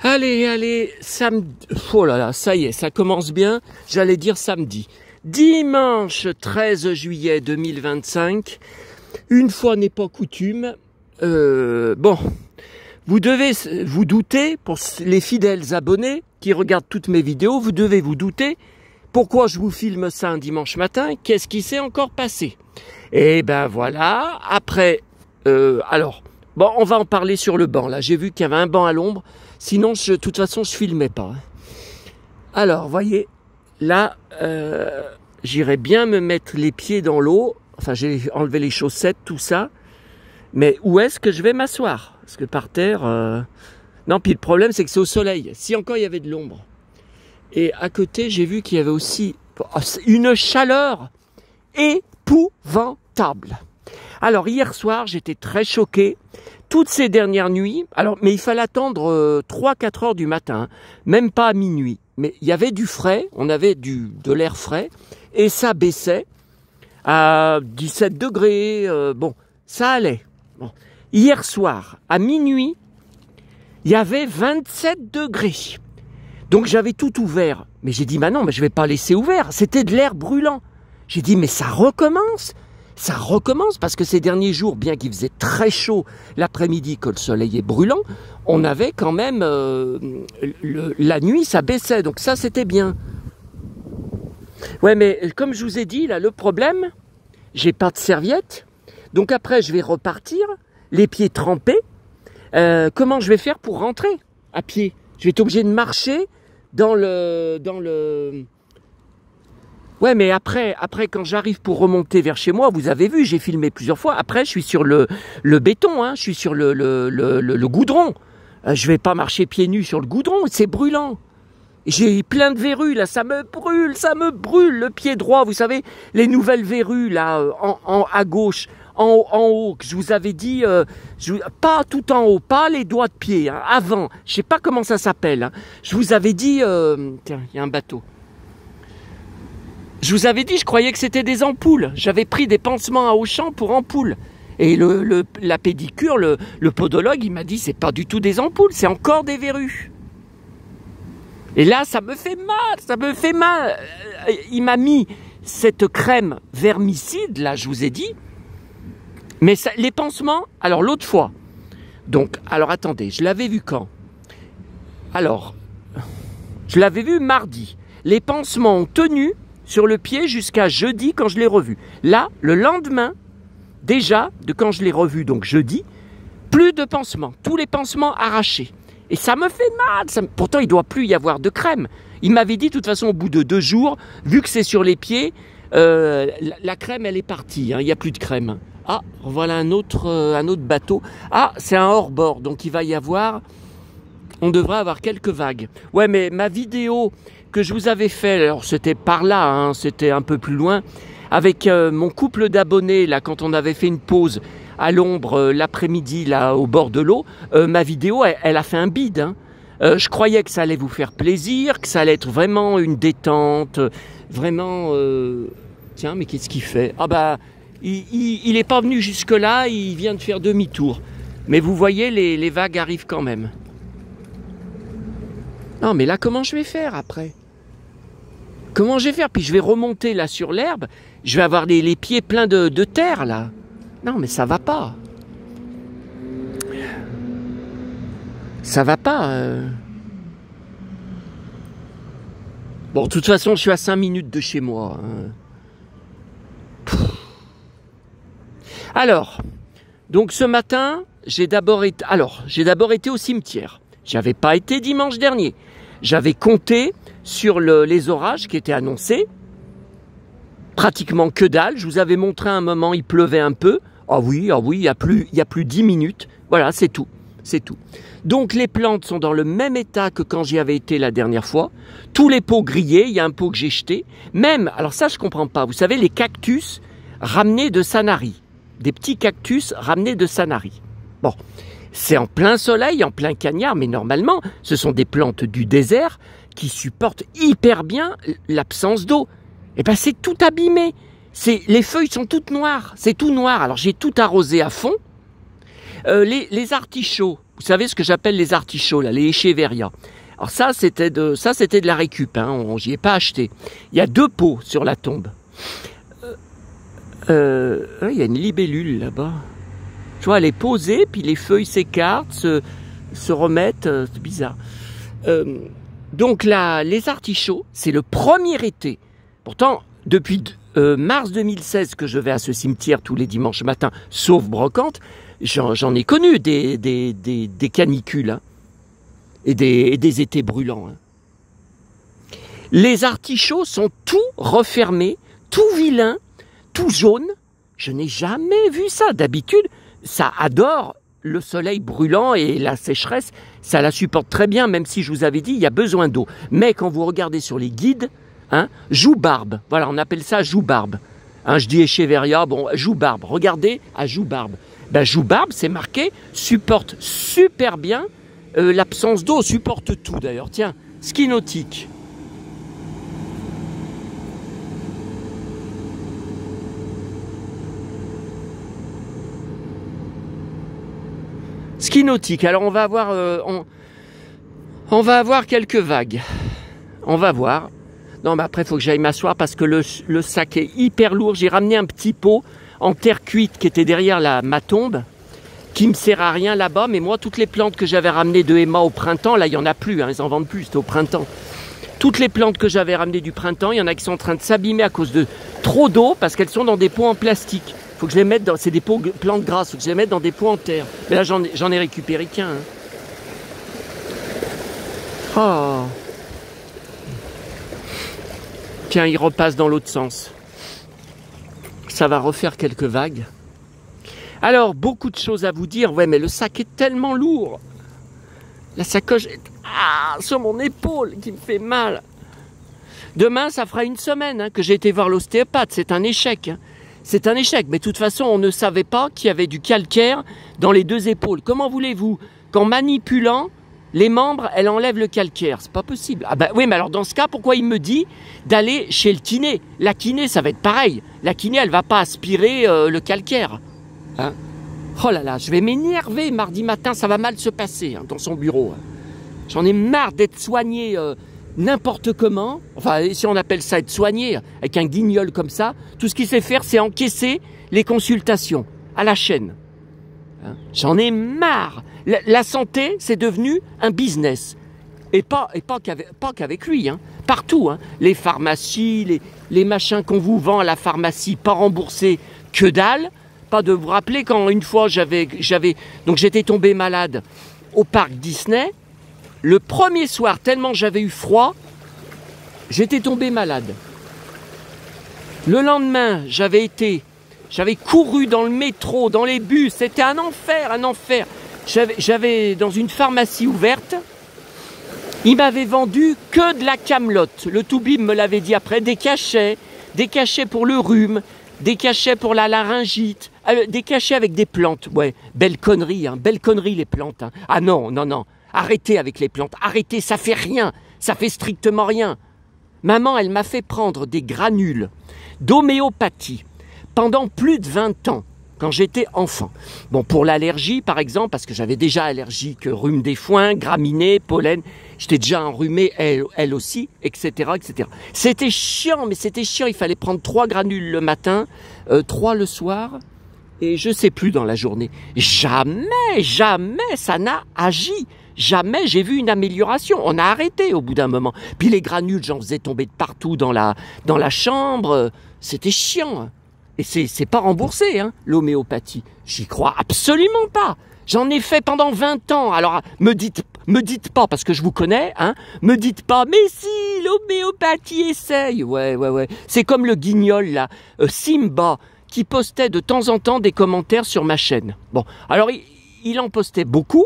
Allez, allez, samedi. Oh là là, ça y est, ça commence bien. J'allais dire samedi. Dimanche 13 juillet 2025. Une fois n'est pas coutume. Bon, vous devez vous douter, pour les fidèles abonnés qui regardent toutes mes vidéos, vous devez vous douter pourquoi je vous filme ça un dimanche matin. Qu'est-ce qui s'est encore passé? Et ben voilà, après, alors, bon, on va en parler sur le banc. Là, j'ai vu qu'il y avait un banc à l'ombre. Sinon, de toute façon, je filmais pas. Alors, voyez, là, j'irais bien me mettre les pieds dans l'eau. Enfin, j'ai enlevé les chaussettes, tout ça. Mais où est-ce que je vais m'asseoir? Parce que par terre... Non, puis le problème, c'est que c'est au soleil. Si encore il y avait de l'ombre. Et à côté, j'ai vu qu'il y avait aussi une chaleur épouvantable. Alors, hier soir, j'étais très choqué. Toutes ces dernières nuits, alors, mais il fallait attendre 3-4 heures du matin, même pas à minuit. Mais il y avait du frais, on avait de l'air frais, et ça baissait à 17 degrés. Bon, ça allait. Bon. Hier soir, à minuit, il y avait 27 degrés. Donc j'avais tout ouvert. Mais j'ai dit, bah non, mais je vais pas laisser ouvert. C'était de l'air brûlant. J'ai dit, mais ça recommence. Ça recommence parce que ces derniers jours, bien qu'il faisait très chaud l'après-midi, que le soleil est brûlant, on avait quand même... la nuit, ça baissait. Donc ça, c'était bien. Ouais, mais comme je vous ai dit, là, le problème, j'ai pas de serviette. Donc après, je vais repartir, les pieds trempés. Comment je vais faire pour rentrer à pied? Je vais être obligé de marcher dans le... Ouais, mais après quand j'arrive pour remonter vers chez moi, vous avez vu, j'ai filmé plusieurs fois. Après, je suis sur le béton, hein, je suis sur le goudron. Je vais pas marcher pieds nus sur le goudron, c'est brûlant. J'ai plein de verrues, là, ça me brûle, le pied droit. Vous savez, les nouvelles verrues, là, à gauche, en haut, que je vous avais dit, pas tout en haut, pas les doigts de pied, hein, avant, je sais pas comment ça s'appelle. Hein. Je vous avais dit, tiens, il y a un bateau. Je vous avais dit, je croyais que c'était des ampoules. J'avais pris des pansements à Auchan pour ampoules. Et la pédicure, le podologue, il m'a dit, c'est pas du tout des ampoules, c'est encore des verrues. Et là, ça me fait mal. Il m'a mis cette crème vermicide, là, je vous ai dit. Mais ça, les pansements, alors l'autre fois, donc, alors attendez, je l'avais vu quand? Alors, je l'avais vu mardi. Les pansements ont tenu sur le pied jusqu'à jeudi quand je l'ai revu. Là, le lendemain, déjà, de quand je l'ai revu, donc jeudi, plus de pansements, tous les pansements arrachés. Et ça me fait mal. Pourtant, il ne doit plus y avoir de crème. Il m'avait dit, de toute façon, au bout de 2 jours, vu que c'est sur les pieds, la crème, elle est partie. Hein, il n'y a plus de crème. Ah, voilà un autre bateau. Ah, c'est un hors-bord, donc il va y avoir... On devrait avoir quelques vagues. Ouais, mais ma vidéo que je vous avais fait, alors c'était par là, hein, c'était un peu plus loin, avec mon couple d'abonnés, là, quand on avait fait une pause à l'ombre l'après-midi, là, au bord de l'eau, ma vidéo, elle a fait un bide. Hein. Je croyais que ça allait vous faire plaisir, que ça allait être vraiment une détente, vraiment... Tiens, mais qu'est-ce qu'il fait? Ah bah, il n'est pas venu jusque-là, il vient de faire demi-tour. Mais vous voyez, les vagues arrivent quand même. Non, mais là, comment je vais faire après? Comment je vais faire? Puis je vais remonter là sur l'herbe, je vais avoir les pieds pleins de terre là. Non, mais ça va pas. Ça va pas. Bon, de toute façon, je suis à 5 minutes de chez moi. Hein. Alors, donc ce matin, j'ai d'abord été au cimetière. J'avais pas été dimanche dernier. J'avais compté sur les orages qui étaient annoncés. Pratiquement que dalle. Je vous avais montré un moment, il pleuvait un peu. Ah oui, il y a plus 10 minutes. Voilà, c'est tout. C'est tout. Donc les plantes sont dans le même état que quand j'y avais été la dernière fois. Tous les pots grillés, il y a un pot que j'ai jeté. Même, alors ça je comprends pas. Vous savez, les cactus ramenés de Sanary. Des petits cactus ramenés de Sanary. Bon. C'est en plein soleil, en plein cagnard, mais normalement, ce sont des plantes du désert qui supportent hyper bien l'absence d'eau. Et ben c'est tout abîmé. Les feuilles sont toutes noires, c'est tout noir. Alors j'ai tout arrosé à fond. Les artichauts, vous Vous savez ce que j'appelle les artichauts, là, les Echeveria. Alors ça, c'était de la récup, hein, j'y ai pas acheté. Il y a 2 pots sur la tombe. Il y a une libellule là-bas. Tu vois, elle est posée, puis les feuilles s'écartent, se remettent, c'est bizarre. Donc là, les artichauts, c'est le premier été. Pourtant, depuis mars 2016 que je vais à ce cimetière tous les dimanches matins, sauf brocante, j'en ai connu des canicules, hein, et des étés brûlants. Hein. Les artichauts sont tout refermés, tout vilains, tout jaunes. Je n'ai jamais vu ça. D'habitude, ça adore le soleil brûlant et la sécheresse, ça la supporte très bien, même si je vous avais dit, il y a besoin d'eau. Mais quand vous regardez sur les guides, hein, joue-barbe, voilà, on appelle ça joue-barbe. Hein, je dis Echeveria, bon, joue-barbe, regardez à joue-barbe. Ben, joue-barbe, c'est marqué, supporte super bien l'absence d'eau, supporte tout d'ailleurs. Tiens, ski nautique. Ski nautique, alors on va avoir quelques vagues. On va voir. Non, mais après, il faut que j'aille m'asseoir parce que le sac est hyper lourd. J'ai ramené un petit pot en terre cuite qui était derrière ma tombe, qui me sert à rien là-bas. Mais moi, toutes les plantes que j'avais ramenées de Emma au printemps, là, il n'y en a plus, hein, ils en vendent plus, c'était au printemps. Toutes les plantes que j'avais ramenées du printemps, il y en a qui sont en train de s'abîmer à cause de trop d'eau parce qu'elles sont dans des pots en plastique. Faut que je les mette dans, c'est des pots plantes grasses, faut que je les mette dans des pots en terre. Mais là, j'en ai récupéré qu'un. Hein. Oh. Tiens, il repasse dans l'autre sens. Ça va refaire quelques vagues. Alors, beaucoup de choses à vous dire. Ouais, mais le sac est tellement lourd. La sacoche est sur mon épaule qui me fait mal. Demain, ça fera 1 semaine hein, que j'ai été voir l'ostéopathe. C'est un échec. Hein. C'est un échec. Mais de toute façon, on ne savait pas qu'il y avait du calcaire dans les 2 épaules. Comment voulez-vous qu'en manipulant les membres, elle enlève le calcaire? C'est pas possible. Ah ben oui, mais alors dans ce cas, pourquoi il me dit d'aller chez le kiné? La kiné, ça va être pareil. La kiné, elle va pas aspirer le calcaire. Hein? Oh là là, je vais m'énerver mardi matin, ça va mal se passer hein, dans son bureau. J'en ai marre d'être soigné n'importe comment. Enfin, si on appelle ça être soigné, avec un guignol comme ça, tout ce qu'il sait faire, c'est encaisser les consultations à la chaîne. Hein? J'en ai marre. La santé, c'est devenu un business. Et pas qu'avec lui, hein. Partout. Hein. Les pharmacies, les machins qu'on vous vend à la pharmacie, pas remboursés, que dalle. Pas de vous rappeler quand une fois donc j'étais tombé malade au parc Disney. Le premier soir, tellement j'avais eu froid, j'étais tombé malade. Le lendemain, j'avais couru dans le métro, dans les bus, c'était un enfer, un enfer. J'avais dans une pharmacie ouverte, il m'avait vendu que de la camelote. Le Toubib me l'avait dit après, des cachets pour le rhume, des cachets pour la laryngite, des cachets avec des plantes. Ouais, belle connerie les plantes. Hein. Ah non, arrêtez avec les plantes, arrêtez, ça fait rien, ça fait strictement rien. Maman, elle m'a fait prendre des granules d'homéopathie pendant plus de 20 ans. Quand j'étais enfant. Bon, pour l'allergie, par exemple, parce que j'avais déjà allergique, rhume des foins, graminées, pollen, j'étais déjà enrhumé, elle aussi, etc., etc. C'était chiant, il fallait prendre 3 granules le matin, 3 le soir, et je sais plus dans la journée. Jamais ça n'a agi. Jamais j'ai vu une amélioration. On a arrêté au bout d'un moment. Puis les granules, j'en faisais tomber de partout dans la chambre. C'était chiant. Et c'est pas remboursé, hein, l'homéopathie. J'y crois absolument pas. J'en ai fait pendant 20 ans. Alors, me dites pas, parce que je vous connais, hein, me dites pas, mais si, l'homéopathie essaye. Ouais. C'est comme le guignol, là, Simba, qui postait de temps en temps des commentaires sur ma chaîne. Bon, alors, il en postait beaucoup,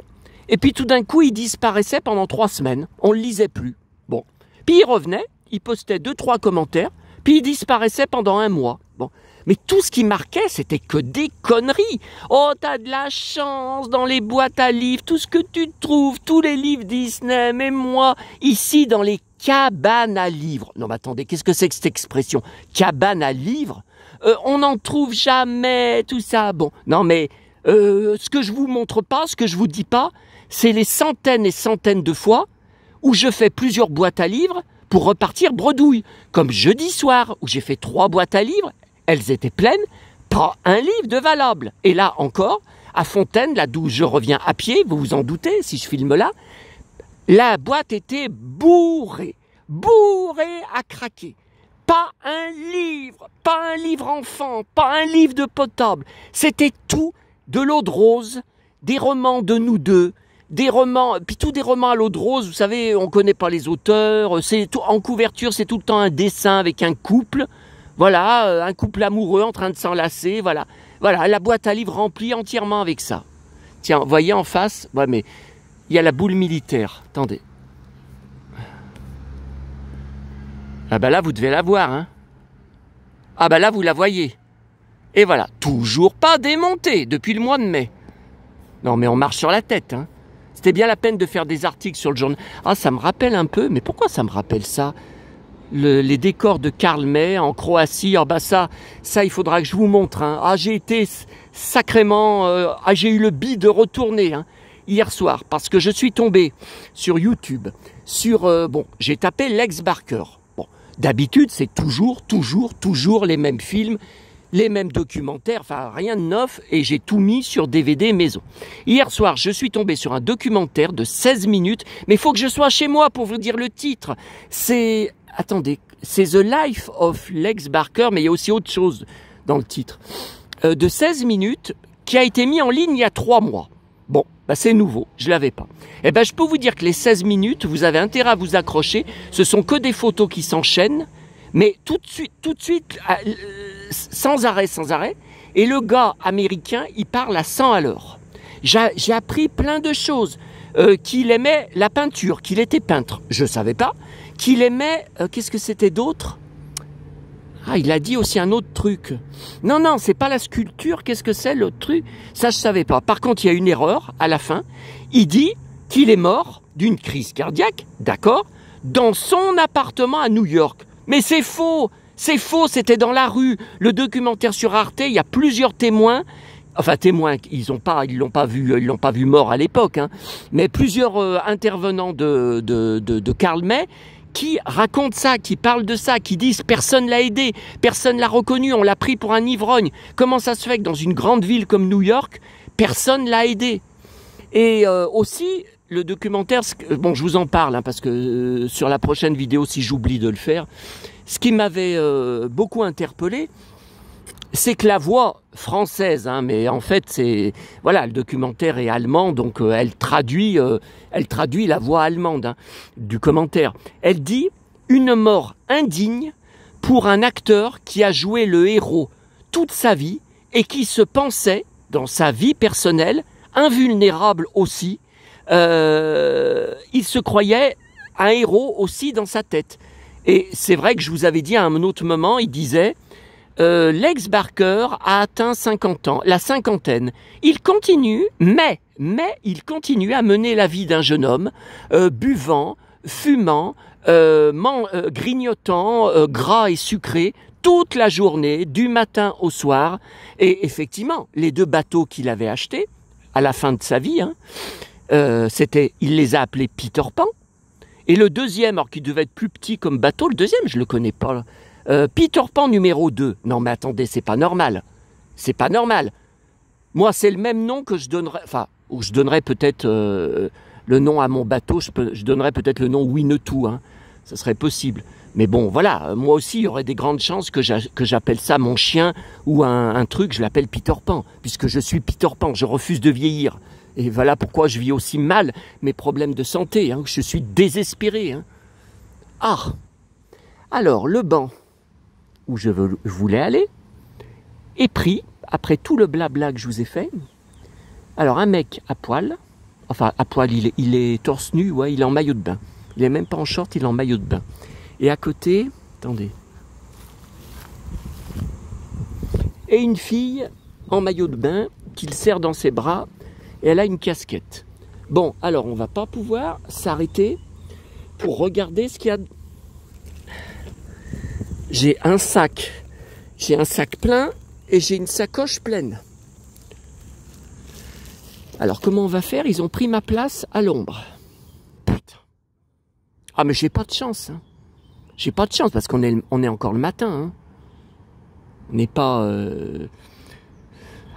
et puis tout d'un coup, il disparaissait pendant 3 semaines. On le lisait plus. Bon. Puis il revenait, il postait 2-3 commentaires, puis il disparaissait pendant 1 mois. Bon. Mais tout ce qui marquait, c'était que des conneries. Oh, t'as de la chance dans les boîtes à livres, tout ce que tu trouves, tous les livres Disney, mais moi, ici, dans les cabanes à livres. Non, mais attendez, qu'est-ce que c'est que cette expression? Cabane à livres? On n'en trouve jamais, tout ça. Bon, non, mais Ce que je vous montre pas, ce que je vous dis pas, c'est les centaines et centaines de fois où je fais plusieurs boîtes à livres pour repartir bredouille. Comme jeudi soir, où j'ai fait 3 boîtes à livres, elles étaient pleines, pas un livre de valable. Et là encore, à Fontaine, là d'où je reviens à pied, vous vous en doutez, si je filme là, la boîte était bourrée à craquer. Pas un livre enfant, pas un livre de potable. C'était tout de l'eau de rose, des romans de nous deux, des romans, puis tous des romans à l'eau de rose, vous savez, on connaît pas les auteurs, c'est tout, en couverture, c'est tout le temps un dessin avec un couple, voilà, un couple amoureux en train de s'enlacer, voilà, la boîte à livres remplie entièrement avec ça. Tiens, vous voyez en face, ouais, mais il y a la boule militaire, attendez. Ah ben là, vous devez la voir, hein. Ah ben là, vous la voyez. Et voilà, toujours pas démontée depuis le mois de mai. Non, mais on marche sur la tête, hein. C'était bien la peine de faire des articles sur le journal. Ah, ça me rappelle un peu, mais pourquoi ça me rappelle ça? Les décors de Karl May en Croatie, ah bah ça, il faudra que je vous montre, hein. Ah, j'ai été sacrément... j'ai eu le bide de retourner, hein, hier soir, parce que je suis tombé sur YouTube, sur... j'ai tapé Lex Barker. Bon, d'habitude, c'est toujours les mêmes films, les mêmes documentaires, enfin rien de neuf, et j'ai tout mis sur DVD maison. Hier soir, je suis tombé sur un documentaire de 16 minutes, mais il faut que je sois chez moi pour vous dire le titre. C'est... Attendez, c'est The Life of Lex Barker, mais il y a aussi autre chose dans le titre. De 16 minutes, qui a été mis en ligne il y a 3 mois. Bon, bah c'est nouveau, je l'avais pas. Eh ben, je peux vous dire que les 16 minutes, vous avez intérêt à vous accrocher. Ce sont que des photos qui s'enchaînent, mais tout de suite, sans arrêt. Et le gars américain, il parle à 100 à l'heure. J'ai appris plein de choses. Qu'il aimait la peinture, qu'il était peintre. Je savais pas. Qu'il aimait... qu'est-ce que c'était d'autre? Ah, il a dit aussi un autre truc. Non, c'est pas la sculpture. Qu'est-ce que c'est l'autre truc? Ça, je savais pas. Par contre, il y a une erreur à la fin. Il dit qu'il est mort d'une crise cardiaque, d'accord, dans son appartement à New York. Mais c'est faux. C'est faux, c'était dans la rue. Le documentaire sur Arte, il y a plusieurs témoins. Enfin, témoins, ils l'ont pas vu mort à l'époque, hein. Mais plusieurs intervenants de Karl May qui racontent ça, qui parlent de ça, qui disent personne l'a aidé, personne l'a reconnu, on l'a pris pour un ivrogne. Comment ça se fait que dans une grande ville comme New York, personne l'a aidé? Et aussi, le documentaire, bon, je vous en parle, hein, parce que sur la prochaine vidéo, si j'oublie de le faire, ce qui m'avait beaucoup interpellé, c'est que la voix française, hein, mais en fait, c'est voilà, le documentaire est allemand, donc elle traduit la voix allemande, hein, du commentaire. Elle dit une mort indigne pour un acteur qui a joué le héros toute sa vie et qui se pensait, dans sa vie personnelle, invulnérable aussi. Il se croyait un héros aussi dans sa tête. Et c'est vrai que je vous avais dit à un autre moment, il disait Lex Barker a atteint 50 ans, la cinquantaine. Il continue, mais il continue à mener la vie d'un jeune homme, buvant, fumant, grignotant, gras et sucré, toute la journée, du matin au soir. Et effectivement, les 2 bateaux qu'il avait achetés, à la fin de sa vie, hein, il les a appelés Peter Pan. Et le deuxième, alors qu'il devait être plus petit comme bateau, le deuxième, je le connais pas. Peter Pan numéro 2. Non mais attendez, c'est pas normal. C'est pas normal. Moi, c'est le même nom que je donnerais... Enfin, ou je donnerais peut-être le nom à mon bateau, je donnerais peut-être le nom Winnetou, hein. Ça serait possible. Mais bon, voilà, moi aussi, il y aurait des grandes chances que j'appelle ça mon chien ou un truc, je l'appelle Peter Pan, puisque je suis Peter Pan, je refuse de vieillir. Et voilà pourquoi je vis aussi mal mes problèmes de santé, hein. Je suis désespéré, hein. Ah, alors, le banc où je voulais aller est pris, après tout le blabla que je vous ai fait. Alors, un mec à poil, enfin, à poil, il est torse nu, ouais, il est en maillot de bain. Il est même pas en short, il est en maillot de bain. Et à côté, attendez, et une fille en maillot de bain qu'il serre dans ses bras, et elle a une casquette. Bon, alors on va pas pouvoir s'arrêter pour regarder ce qu'il y a. J'ai un sac plein et j'ai une sacoche pleine. Alors, comment on va faire? Ils ont pris ma place à l'ombre. Putain. Ah, mais j'ai pas de chance. Hein. J'ai pas de chance parce qu'on est encore le matin. Hein. On n'est pas...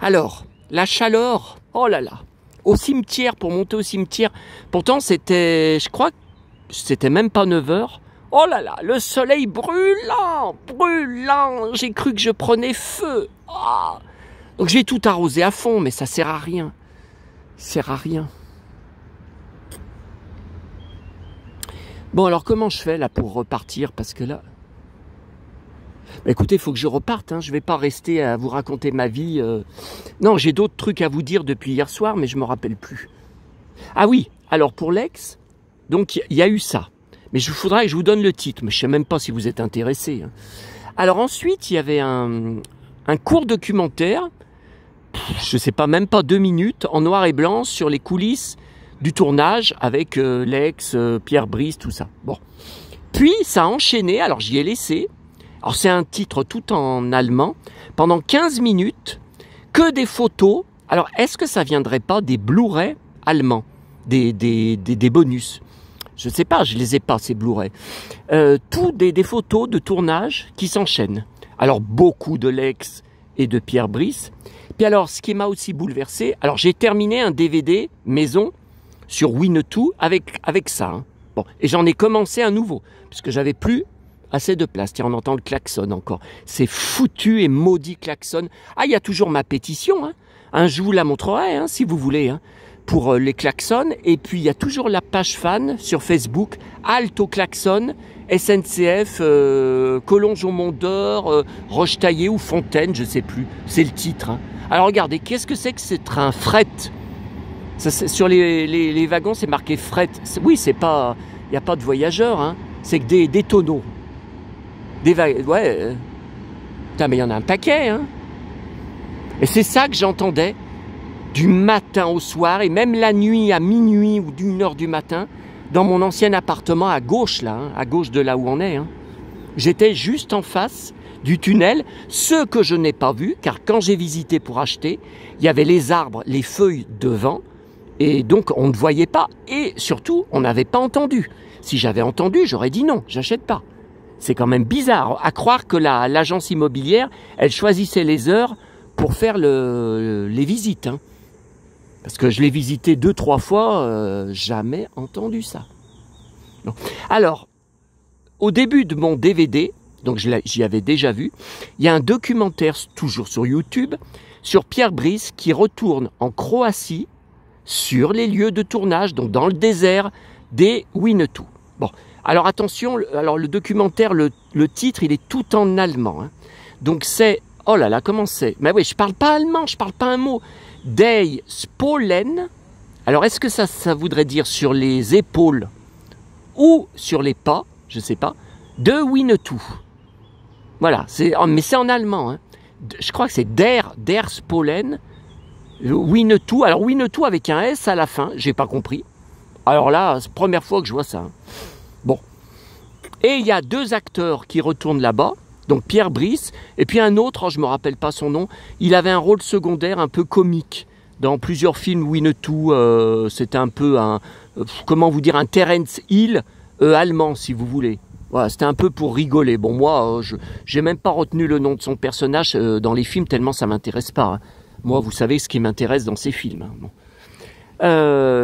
Alors, la chaleur, oh là là. Au cimetière, pour monter au cimetière. Pourtant, c'était... Je crois que c'était même pas 9 heures. Oh là là, le soleil brûlant, brûlant. J'ai cru que je prenais feu. Oh. Donc j'ai tout arrosé à fond, mais ça sert à rien. Ça sert à rien. Bon, alors comment je fais là pour repartir? Parce que là... Bah, écoutez, il faut que je reparte. Hein. Je ne vais pas rester à vous raconter ma vie. Non, j'ai d'autres trucs à vous dire depuis hier soir, mais je ne me rappelle plus. Ah oui, alors pour l'ex, donc il y a eu ça. Mais il faudra que je vous donne le titre, mais je ne sais même pas si vous êtes intéressés. Hein. Alors ensuite, il y avait un court documentaire, je ne sais pas, même pas 2 minutes, en noir et blanc, sur les coulisses du tournage avec l'ex, Pierre Brice, tout ça. Bon. Puis ça a enchaîné, alors j'y ai laissé. Alors c'est un titre tout en allemand. Pendant 15 minutes, que des photos. Alors est-ce que ça viendrait pas des Blu-ray allemands, des bonus? Je ne sais pas, je les ai pas, ces Blu-ray. Tout des photos de tournage qui s'enchaînent. Alors, beaucoup de l'ex et de Pierre Brice. Puis alors, ce qui m'a aussi bouleversé, alors j'ai terminé un DVD maison sur Winnetou avec ça. Hein. Bon, et j'en ai commencé un nouveau, puisque j'avais plus assez de place. Tiens, on entend le klaxon encore. C'est foutu et maudit klaxon. Ah, il y a toujours ma pétition. Hein. Je vous la montrerai, hein, si vous voulez. Hein. Pour les klaxons, et puis il y a toujours la page fan sur Facebook, Alto Klaxon, SNCF, Collonges au Mont d'Or, Rochetaillé ou Fontaine, je sais plus, c'est le titre. Hein. Alors regardez, qu'est-ce que c'est que ces trains fret? Ça, sur les wagons, c'est marqué fret. Oui, c'est pas, il n'y a pas de voyageurs, hein. C'est que des tonneaux. Ouais, putain, mais il y en a un paquet, hein. Et c'est ça que j'entendais. Du matin au soir, et même la nuit à minuit ou d'1 heure du matin, dans mon ancien appartement à gauche, là, hein, à gauche de là où on est. Hein. J'étais juste en face du tunnel, ce que je n'ai pas vu, car quand j'ai visité pour acheter, il y avait les arbres, les feuilles devant, et donc on ne voyait pas, et surtout, on n'avait pas entendu. Si j'avais entendu, j'aurais dit non, j'achète pas. C'est quand même bizarre, à croire que l'agence immobilière, elle choisissait les heures pour faire les visites, hein. Parce que je l'ai visité 2-3 fois, jamais entendu ça. Non. Alors, au début de mon DVD, donc j'y avais déjà vu, il y a un documentaire, toujours sur YouTube, sur Pierre Brice qui retourne en Croatie sur les lieux de tournage, donc dans le désert des Winnetou. Bon, alors attention, alors le documentaire, le titre, il est tout en allemand. Hein. Donc c'est, oh là là, comment c'est? Mais oui, je parle pas allemand, je parle pas un mot. Des Spolen. Alors, est-ce que ça voudrait dire sur les épaules ou sur les pas, je sais pas, de Winnetou. Voilà, mais c'est en allemand. Hein. Je crois que c'est Der Spolen, Winnetou. Alors, Winnetou avec un S à la fin, j'ai pas compris. Alors là, c'est la première fois que je vois ça. Hein. Bon. Et il y a 2 acteurs qui retournent là-bas. Donc Pierre Brice, et puis un autre, je ne me rappelle pas son nom, il avait un rôle secondaire un peu comique dans plusieurs films Winnetou, c'était un peu comment vous dire, un Terence Hill allemand si vous voulez. Voilà, c'était un peu pour rigoler. Bon moi, je n'ai même pas retenu le nom de son personnage dans les films tellement ça ne m'intéresse pas. Hein. Moi, vous savez ce qui m'intéresse dans ces films. Hein. Bon.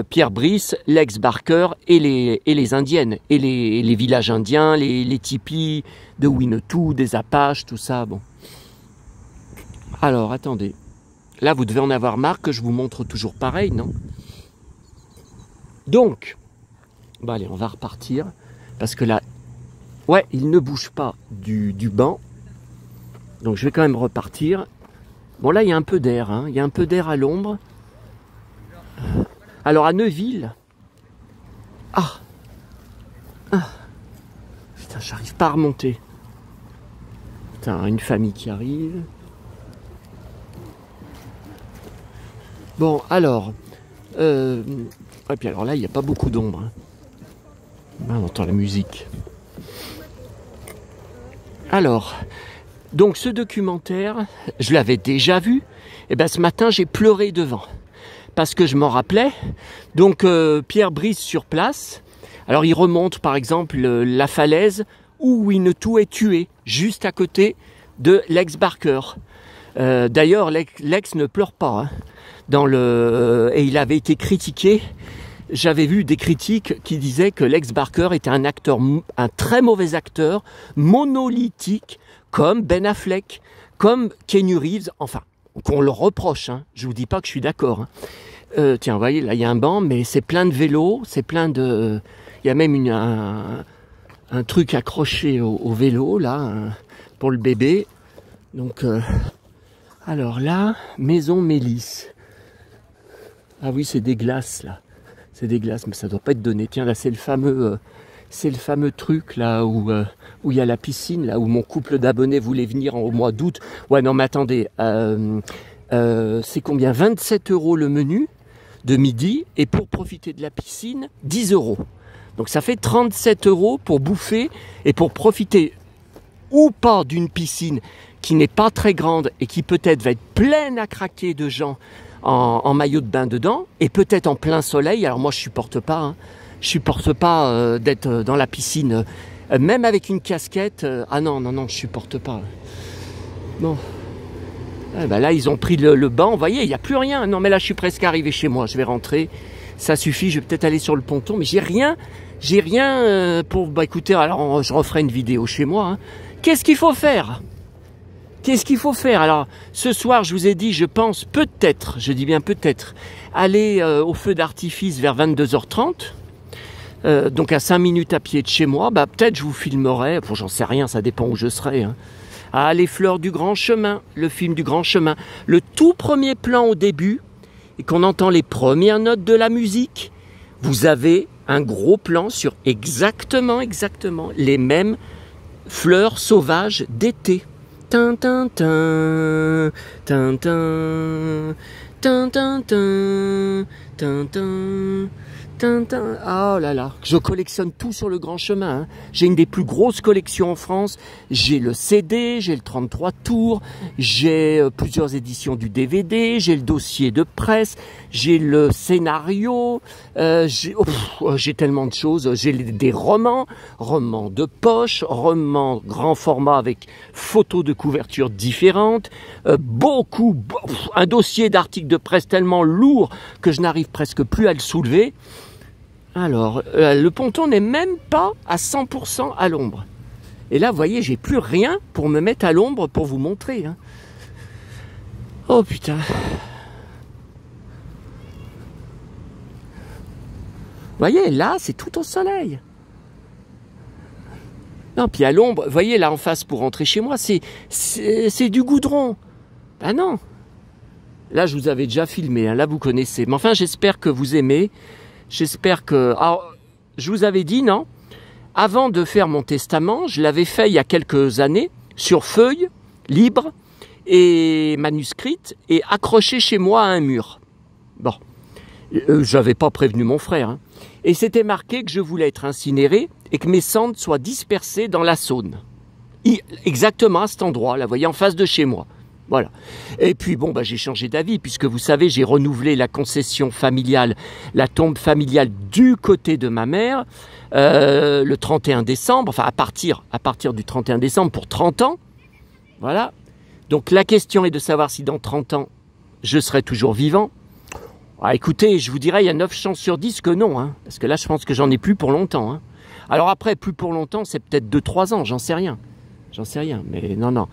Pierre Brice, Lex Barker et les Indiennes, et les villages indiens, les tipis de Winnetou, des Apaches, tout ça. Bon. Alors, attendez. Là, vous devez en avoir marre que je vous montre toujours pareil, non? Donc, bah allez, on va repartir. Parce que là, ouais, il ne bouge pas du banc. Donc, je vais quand même repartir. Bon, là, il y a un peu d'air. Hein. Il y a un peu d'air à l'ombre. Alors à Neuville, putain, j'arrive pas à remonter. Putain, une famille qui arrive. Bon, alors, et puis alors là, il n'y a pas beaucoup d'ombre. Hein. Ah, on entend la musique. Alors, donc ce documentaire, je l'avais déjà vu. Et ben ce matin, j'ai pleuré devant. parce que je m'en rappelais. Donc Pierre Brice sur place. Alors il remonte par exemple la falaise où Winnetou est tué, juste à côté de Lex Barker. D'ailleurs, Lex ne pleure pas. Hein, et il avait été critiqué. J'avais vu des critiques qui disaient que Lex Barker était un très mauvais acteur, monolithique, comme Ben Affleck, comme Keanu Reeves, enfin, qu'on le reproche. Hein. Je vous dis pas que je suis d'accord. Hein. Tiens, vous voyez, là, il y a un banc, mais c'est plein de vélos, c'est plein de... Il y a même un truc accroché au vélo, là, pour le bébé. Donc, alors là, Maison Mélis. Ah oui, c'est des glaces, là. C'est des glaces, mais ça doit pas être donné. Tiens, là, c'est le fameux truc, là, où il y a la piscine, là, où mon couple d'abonnés voulait venir au mois d'août. Ouais, non, mais attendez, c'est combien? 27 € le menu de midi, et pour profiter de la piscine, 10 €. Donc ça fait 37 € pour bouffer et pour profiter ou pas d'une piscine qui n'est pas très grande et qui peut-être va être pleine à craquer de gens en maillot de bain dedans et peut-être en plein soleil. Alors moi je supporte pas, hein. Je supporte pas d'être dans la piscine, même avec une casquette. Ah non, je supporte pas. Non. Eh ben là ils ont pris le banc, vous voyez, il n'y a plus rien. Non mais là je suis presque arrivé chez moi, je vais rentrer. Ça suffit, je vais peut-être aller sur le ponton, mais j'ai rien pour... Bah écoutez, alors je referai une vidéo chez moi. Hein. Qu'est-ce qu'il faut faire? Qu'est-ce qu'il faut faire? Alors, ce soir, je vous ai dit, je pense peut-être, je dis bien peut-être, aller au feu d'artifice vers 22h30. Donc à 5 minutes à pied de chez moi. Bah peut-être je vous filmerai, bon, j'en sais rien, ça dépend où je serai. Hein. Ah, les fleurs du grand chemin, le film du grand chemin. Le tout premier plan au début, et qu'on entend les premières notes de la musique, vous avez un gros plan sur exactement les mêmes fleurs sauvages d'été. Tintin, tintin, tintin, tintin, tintin. Oh là là, je collectionne tout sur le grand chemin. Hein. J'ai une des plus grosses collections en France. J'ai le CD, j'ai le 33 tours, j'ai plusieurs éditions du DVD, j'ai le dossier de presse, j'ai le scénario, j'ai tellement de choses. J'ai des romans de poche, romans grand format avec photos de couverture différentes, un dossier d'articles de presse tellement lourd que je n'arrive presque plus à le soulever. Alors, le ponton n'est même pas à 100% à l'ombre. Et là, vous voyez, j'ai plus rien pour me mettre à l'ombre pour vous montrer. Hein. Oh putain. Vous voyez, là, c'est tout au soleil. Non, puis à l'ombre, vous voyez, là en face pour rentrer chez moi, c'est du goudron. Ah non. Là, je vous avais déjà filmé, hein, là vous connaissez. Mais enfin, j'espère que vous aimez. J'espère que... Alors, je vous avais dit, non? Avant de faire mon testament, je l'avais fait il y a quelques années, sur feuille, libre, et manuscrite, et accroché chez moi à un mur. Bon, j'avais pas prévenu mon frère. Hein. Et c'était marqué que je voulais être incinéré et que mes cendres soient dispersées dans la Saône. Exactement à cet endroit, là, vous voyez, en face de chez moi. Voilà. Et puis bon, bah, j'ai changé d'avis puisque vous savez, j'ai renouvelé la concession familiale, la tombe familiale du côté de ma mère, le 31 décembre, enfin à partir du 31 décembre pour 30 ans. Voilà. Donc la question est de savoir si dans 30 ans, je serai toujours vivant. Ah, écoutez, je vous dirais, il y a 9 chances sur 10 que non, hein, parce que là, je pense que j'en ai plus pour longtemps. Hein. Alors après, plus pour longtemps, c'est peut-être 2-3 ans, j'en sais rien. Mais non.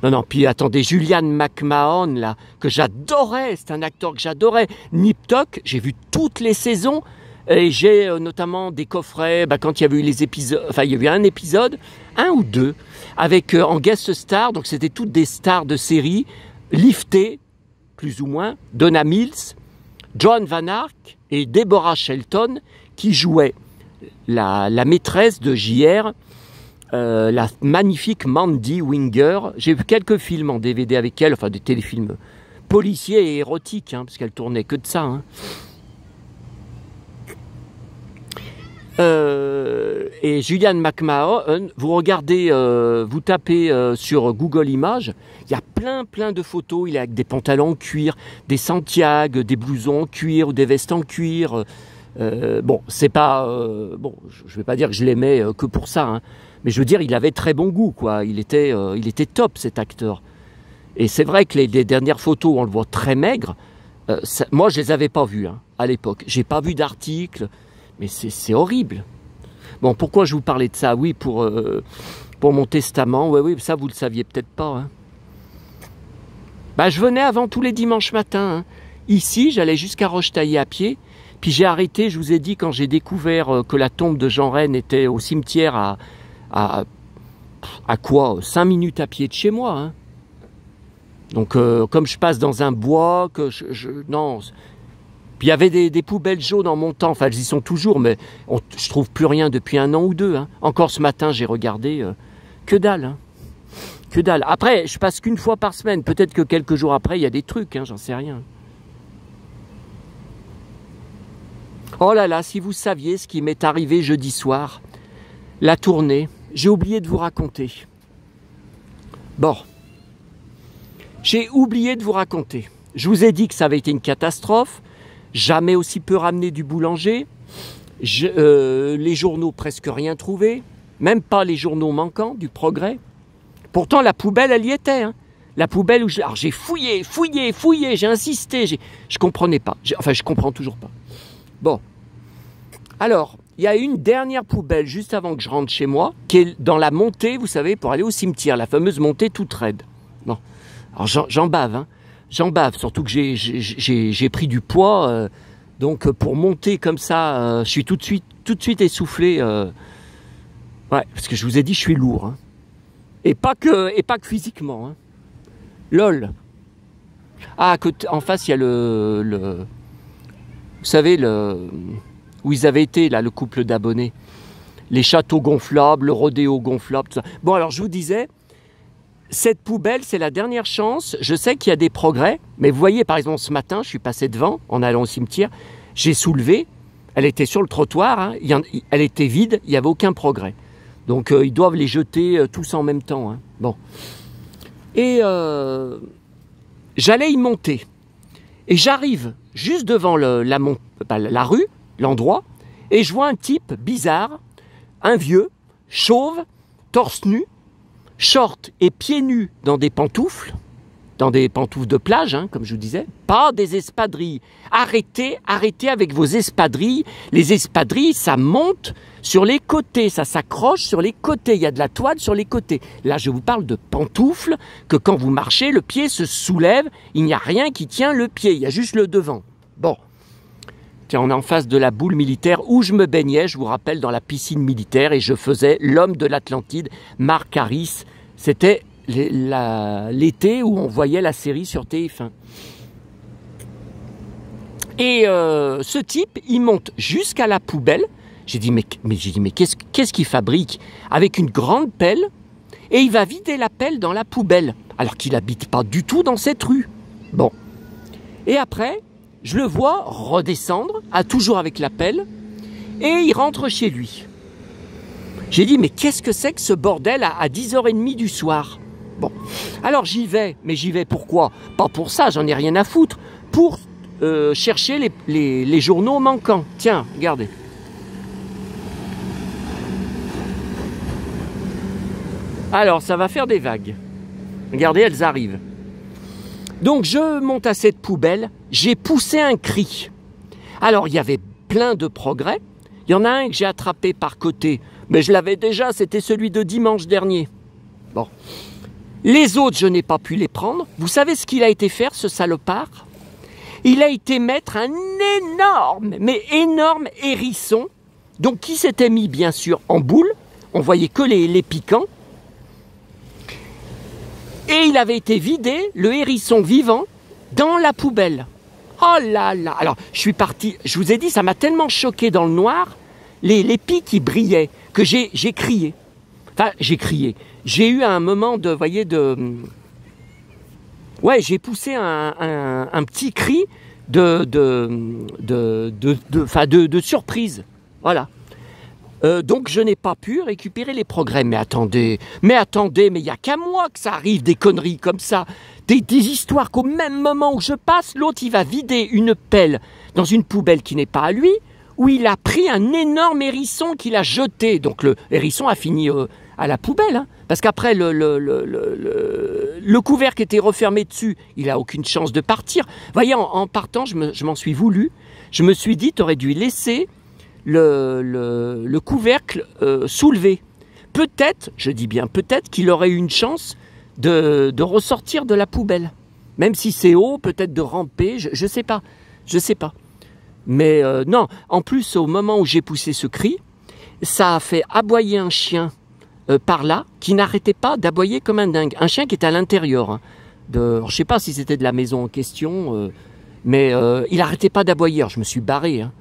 Non, puis attendez, Julian McMahon, là, que j'adorais, c'est un acteur que j'adorais. Nip Tuck, j'ai vu toutes les saisons, et j'ai notamment des coffrets, quand il y avait eu les épisodes, enfin, il y a eu un épisode, 1 ou 2, avec en guest star, donc c'était toutes des stars de série, liftées, plus ou moins, Donna Mills, Joan Van Ark et Deborah Shelton, qui jouaient la maîtresse de JR, la magnifique Mandy Winger. J'ai vu quelques films en DVD avec elle, enfin des téléfilms policiers et érotiques, hein, parce qu'elle tournait que de ça. Hein. Et Julian McMahon, vous regardez, vous tapez sur Google Images, il y a plein de photos. Il est avec des pantalons en cuir, des Santiago, des blousons en cuir ou des vestes en cuir. Bon, c'est pas, bon, je vais pas dire que je l'aimais que pour ça, hein, mais je veux dire, il avait très bon goût, quoi. Il était top, cet acteur. Et c'est vrai que les dernières photos, on le voit très maigre. Moi, je les avais pas vues hein, à l'époque. J'ai pas vu d'article, mais c'est horrible. Bon, pourquoi je vous parlais de ça? Oui, pour mon testament. Oui, ça, vous le saviez peut-être pas. Hein. Bah, je venais avant tous les dimanches matins. Hein. Ici, j'allais jusqu'à Rochetaillé à pied. Puis j'ai arrêté, je vous ai dit, quand j'ai découvert que la tombe de Jean Rennes était au cimetière à quoi 5 minutes à pied de chez moi. Hein. Donc, comme je passe dans un bois, que non. Puis il y avait des poubelles jaunes en montant, enfin elles y sont toujours, mais je trouve plus rien depuis 1 an ou 2. Hein. Encore ce matin, j'ai regardé, que dalle. Hein. Que dalle. Après, je passe qu'une fois par semaine, peut-être que quelques jours après, il y a des trucs, hein, j'en sais rien. Oh là là, si vous saviez ce qui m'est arrivé jeudi soir, la tournée, j'ai oublié de vous raconter. Bon. J'ai oublié de vous raconter. Je vous ai dit que ça avait été une catastrophe. Jamais aussi peu ramené du boulanger. Les journaux presque rien trouvé. Même pas les journaux manquants du Progrès. Pourtant, la poubelle, elle y était. Hein. La poubelle où alors j'ai fouillé, j'ai insisté. Je comprenais pas. Enfin, je comprends toujours pas. Bon. Alors, il y a une dernière poubelle juste avant que je rentre chez moi, qui est dans la montée, vous savez, pour aller au cimetière. La fameuse montée toute raide. Bon. Alors, j'en bave, hein. J'en bave, surtout que j'ai pris du poids, donc pour monter comme ça, je suis tout de suite essoufflé. Ouais, parce que je vous ai dit, je suis lourd, hein. Et pas que physiquement. Hein. Lol. Ah, en face, il y a vous savez, où ils avaient été, là, le couple d'abonnés. Les châteaux gonflables, le rodéo gonflable, tout ça. Bon, alors, je vous disais, cette poubelle, c'est la dernière chance. Je sais qu'il y a des progrès, mais vous voyez, par exemple, ce matin, je suis passé devant, en allant au cimetière, j'ai soulevé, elle était sur le trottoir, hein, elle était vide, il n'y avait aucun progrès. Donc, ils doivent les jeter tous en même temps. Hein. Bon. Et j'allais y monter. Et j'arrive juste devant la rue, l'endroit, et je vois un type bizarre, un vieux, chauve, torse nu, short et pieds nus dans des pantoufles de plage, hein, comme je vous disais, pas des espadrilles. Arrêtez avec vos espadrilles. Les espadrilles, ça monte sur les côtés, ça s'accroche sur les côtés. Il y a de la toile sur les côtés. Là, je vous parle de pantoufles que quand vous marchez, le pied se soulève. Il n'y a rien qui tient le pied, il y a juste le devant. Bon. Tiens, on est en face de la boule militaire où je me baignais, je vous rappelle, dans la piscine militaire, et je faisais l'homme de l'Atlantide, Marc Harris. C'était l'été où on voyait la série sur TF1. Et ce type, il monte jusqu'à la poubelle. J'ai dit, mais qu'est-ce qu'il fabrique? Avec une grande pelle, et il va vider la pelle dans la poubelle, alors qu'il n'habite pas du tout dans cette rue. Bon. Et après, je le vois redescendre, toujours avec la pelle, et il rentre chez lui. J'ai dit, mais qu'est-ce que c'est que ce bordel à 10h30 du soir? Bon, alors j'y vais, mais j'y vais pourquoi? Pas pour ça, j'en ai rien à foutre, pour chercher les journaux manquants. Tiens, regardez. Alors, ça va faire des vagues. Regardez, elles arrivent. Donc, je monte à cette poubelle, j'ai poussé un cri. Alors, il y avait plein de progrès. Il y en a un que j'ai attrapé par côté, mais je l'avais déjà, c'était celui de dimanche dernier. Bon. Les autres, je n'ai pas pu les prendre. Vous savez ce qu'il a été faire, ce salopard? Il a été mettre un énorme hérisson, donc qui s'était mis, bien sûr, en boule. On voyait que les piquants. Et il avait été vidé, le hérisson vivant, dans la poubelle. Oh là là! Alors, je suis parti, je vous ai dit, ça m'a tellement choqué dans le noir, les pics qui brillaient, que j'ai crié. Enfin, j'ai crié. J'ai eu un moment de, voyez, ouais, j'ai poussé un petit cri de surprise. Voilà. Donc je n'ai pas pu récupérer les progrès. Mais attendez, mais il n'y a qu'à moi que ça arrive, des conneries comme ça. Des histoires qu'au même moment où je passe, l'autre il va vider une pelle dans une poubelle qui n'est pas à lui, où il a pris un énorme hérisson qu'il a jeté. Donc le hérisson a fini à la poubelle, hein, parce qu'après le couvercle était refermé dessus, il n'a aucune chance de partir. Vous voyez, en partant, je m'en suis voulu. Je me suis dit, tu aurais dû laisser le couvercle soulevé. Peut-être, je dis bien peut-être, qu'il aurait eu une chance de ressortir de la poubelle. Même si c'est haut, peut-être de ramper, je sais pas. Je sais pas. Mais non, en plus, au moment où j'ai poussé ce cri, ça a fait aboyer un chien par là, qui n'arrêtait pas d'aboyer comme un dingue. Un chien qui était à l'intérieur. Hein, je sais pas si c'était de la maison en question, mais il n'arrêtait pas d'aboyer. Je me suis barré. Hein.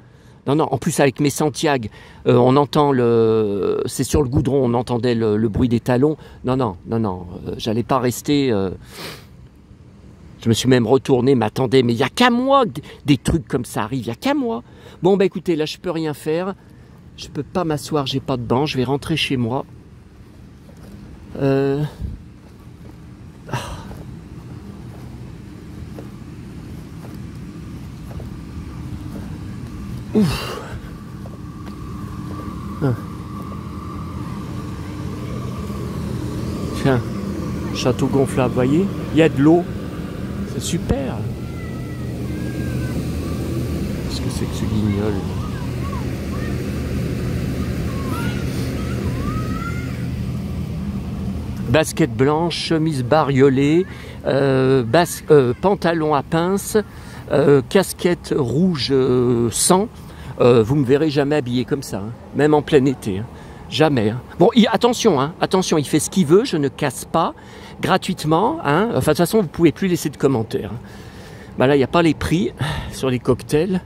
Non, en plus avec mes Santiago, on entend c'est sur le goudron, on entendait le bruit des talons. Non, j'allais pas rester. Je me suis même retourné, m'attendais, mais il n'y a qu'à moi que des trucs comme ça arrivent, il n'y a qu'à moi. Bon, bah écoutez, là je peux rien faire, je peux pas m'asseoir, j'ai pas de banc, je vais rentrer chez moi. Ouf. Ah. Tiens, château gonflable, vous voyez, il y a de l'eau, c'est super. Qu'est-ce que c'est que ce guignol? Basket blanche, chemise bariolée, pantalon à pince, casquette rouge sang. Vous me verrez jamais habillé comme ça, hein, même en plein été. Hein. Jamais. Hein. Bon, attention, il fait ce qu'il veut, je ne casse pas gratuitement. Hein. Enfin, de toute façon, vous ne pouvez plus laisser de commentaires. Hein. Bah là, il n'y a pas les prix sur les cocktails.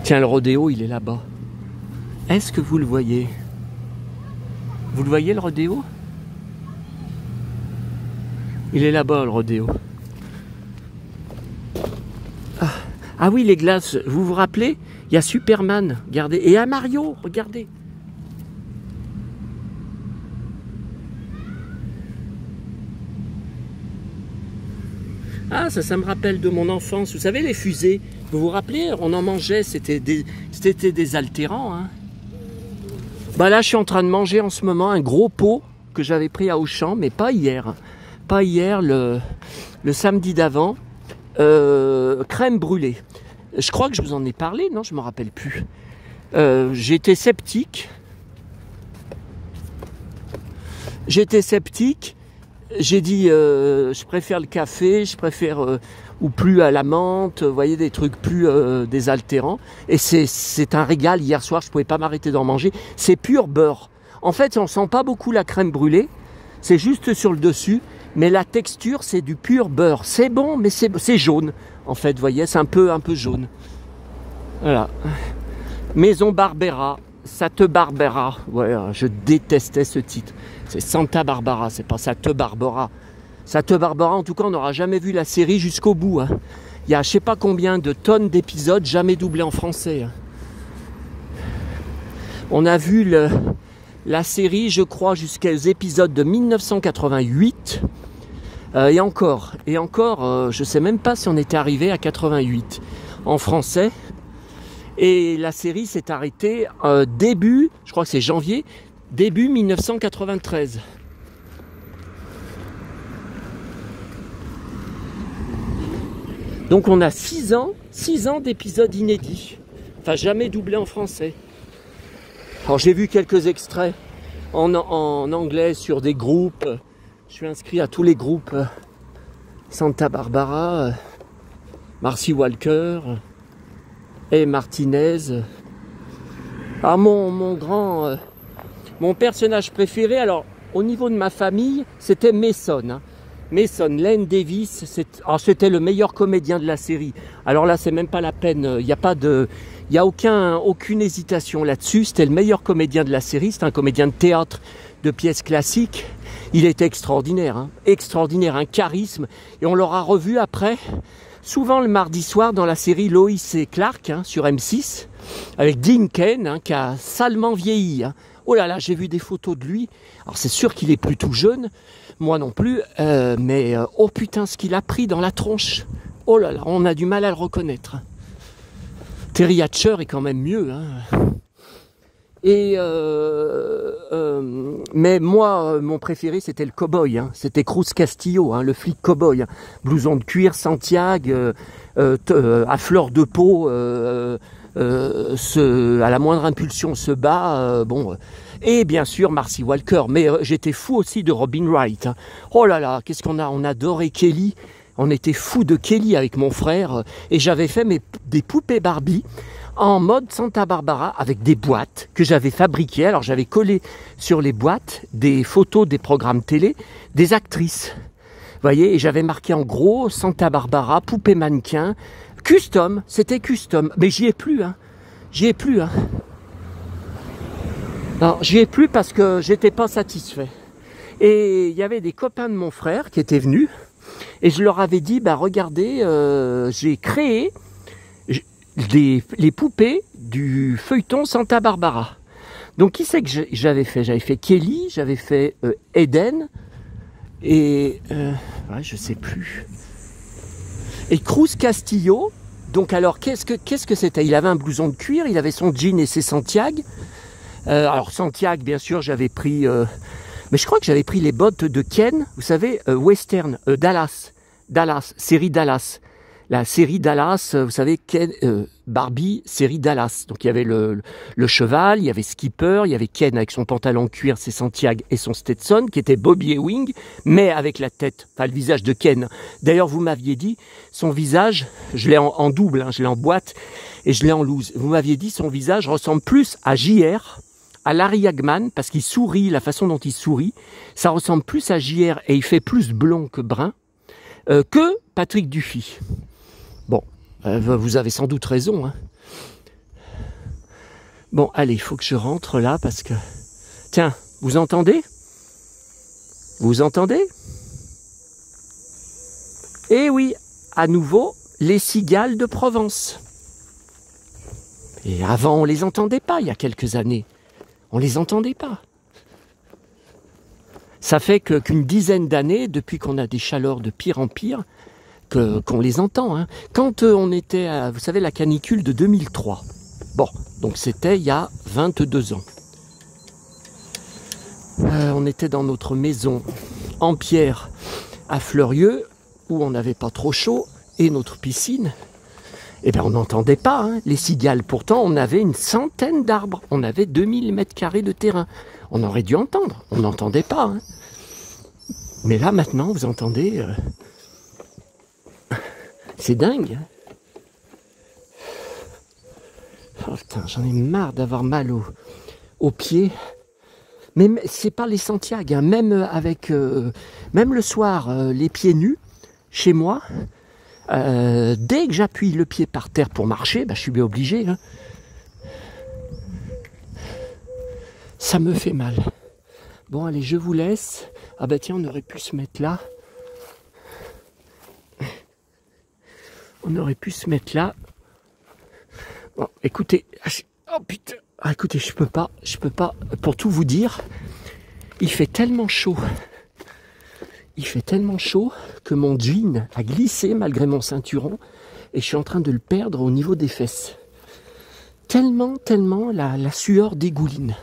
Tiens, le rodéo, il est là-bas. Est-ce que vous le voyez? Vous le voyez, le rodéo? Il est là-bas, le rodéo. Ah oui, les glaces, vous vous rappelez? Il y a Superman, regardez. Et à Mario, regardez. Ah, ça me rappelle de mon enfance. Vous savez, les fusées, vous vous rappelez? On en mangeait, c'était désaltérant. Hein. Bah là, je suis en train de manger en ce moment un gros pot que j'avais pris à Auchan, mais pas hier. Pas hier, le samedi d'avant. Crème brûlée. Je crois que je vous en ai parlé, non? Je ne me rappelle plus. J'étais sceptique. J'ai dit, je préfère le café, je préfère ou plus à la menthe, vous voyez, des trucs plus désaltérants. Et c'est un régal. Hier soir, je ne pouvais pas m'arrêter d'en manger. C'est pur beurre. En fait, on ne sent pas beaucoup la crème brûlée. C'est juste sur le dessus. Mais la texture, c'est du pur beurre. C'est bon, mais c'est jaune. En fait, vous voyez, c'est un peu jaune. Voilà. Maison Barbera. Ça te Barbera. Ouais, je détestais ce titre. C'est Santa Barbara, c'est pas Ça te Barbera. Ça te Barbera, en tout cas, on n'aura jamais vu la série jusqu'au bout. Hein. Il y a je sais pas combien de tonnes d'épisodes jamais doublés en français. Hein. On a vu la série, je crois, jusqu'aux épisodes de 1988. Et encore, je ne sais même pas si on était arrivé à 88 en français. Et la série s'est arrêtée début, je crois que c'est janvier, début 1993. Donc on a 6 ans d'épisodes inédits. Enfin, jamais doublés en français. Alors j'ai vu quelques extraits en anglais sur des groupes. Je suis inscrit à tous les groupes. Santa Barbara, Marcy Walker et Martinez. Ah, mon personnage préféré, alors au niveau de ma famille, c'était Mason. Hein. Mason, Len Davis, c'était le meilleur comédien de la série. Alors là, c'est même pas la peine, il n'y a aucune hésitation là-dessus. C'était le meilleur comédien de la série, c'est un comédien de théâtre, de pièces classiques. Il était extraordinaire, hein, extraordinaire, un charisme. Et on l'aura revu après souvent le mardi soir dans la série Lois et Clark hein, sur M6, avec Dean Cain, hein, qui a salement vieilli. Hein. Oh là là, j'ai vu des photos de lui. Alors c'est sûr qu'il est plus tout jeune, moi non plus, mais oh putain, ce qu'il a pris dans la tronche. Oh là là, on a du mal à le reconnaître. Terry Hatcher est quand même mieux. Hein. Et mais moi, mon préféré, c'était le cow-boy. Hein. C'était Cruz Castillo, hein, le flic cow-boy. Hein. Blouson de cuir, Santiago, à fleur de peau, à la moindre impulsion se bat. Bon. Et bien sûr, Marcy Walker. Mais j'étais fou aussi de Robin Wright. Hein. Oh là là, qu'est-ce qu'on a? On adorait Kelly. On était fou de Kelly avec mon frère. Et j'avais fait des poupées Barbie en mode Santa Barbara avec des boîtes que j'avais fabriquées. Alors j'avais collé sur les boîtes des photos des programmes télé des actrices. Vous voyez, et j'avais marqué en gros Santa Barbara, poupée mannequin, custom, c'était custom. Mais j'y ai plus, hein. J'y ai plus, hein. Non, j'y ai plus parce que j'étais pas satisfait. Et il y avait des copains de mon frère qui étaient venus et je leur avais dit, bah regardez, j'ai créé les poupées du feuilleton Santa Barbara. Donc qui c'est que j'avais fait? J'avais fait Kelly, j'avais fait Eden et ouais, je sais plus. Et Cruz Castillo. Donc alors qu'est-ce que c'était? Il avait un blouson de cuir, il avait son jean et ses Santiago. Alors Santiago, bien sûr, j'avais pris, mais je crois que j'avais pris les bottes de Ken, vous savez, western, Dallas, série Dallas. La série Dallas, vous savez, Ken, Barbie, série Dallas. Donc il y avait le cheval, il y avait Skipper, il y avait Ken avec son pantalon cuir, ses Santiago et son Stetson, qui était Bobby Ewing, mais avec la tête, enfin le visage de Ken. D'ailleurs, vous m'aviez dit, son visage, je l'ai en double, hein, je l'ai en boîte et je l'ai en loose. Vous m'aviez dit, son visage ressemble plus à JR, à Larry Hagman, parce qu'il sourit, la façon dont il sourit, ça ressemble plus à JR et il fait plus blond que brun, que Patrick Dufy. Bon, vous avez sans doute raison. Hein. Bon, allez, il faut que je rentre là parce que... Tiens, vous entendez? Vous entendez? Eh oui, à nouveau, les cigales de Provence. Et avant, on les entendait pas, il y a quelques années. On les entendait pas. Ça fait qu'une dizaine d'années, depuis qu'on a des chaleurs de pire en pire, qu'on les entend. Hein. Quand on était à, vous savez, la canicule de 2003. Bon, donc c'était il y a 22 ans. On était dans notre maison en pierre à Fleurieux, où on n'avait pas trop chaud, et notre piscine. Eh bien, on n'entendait pas hein, les cigales. Pourtant, on avait une centaine d'arbres. On avait 2000 mètres carrés de terrain. On aurait dû entendre. On n'entendait pas. Hein. Mais là, maintenant, vous entendez... C'est dingue. Oh putain, j'en ai marre d'avoir mal aux pieds. Mais c'est pas les Santiago, hein. Même avec, même le soir, les pieds nus, chez moi, dès que j'appuie le pied par terre pour marcher, bah, je suis bien obligé. Hein. Ça me fait mal. Bon, allez, je vous laisse. Ah bah tiens, on aurait pu se mettre là. On aurait pu se mettre là. Bon, écoutez. Oh putain. Ah, écoutez, je peux pas. Pour tout vous dire, il fait tellement chaud. Il fait tellement chaud que mon jean a glissé malgré mon ceinturon et je suis en train de le perdre au niveau des fesses. Tellement la sueur dégouline.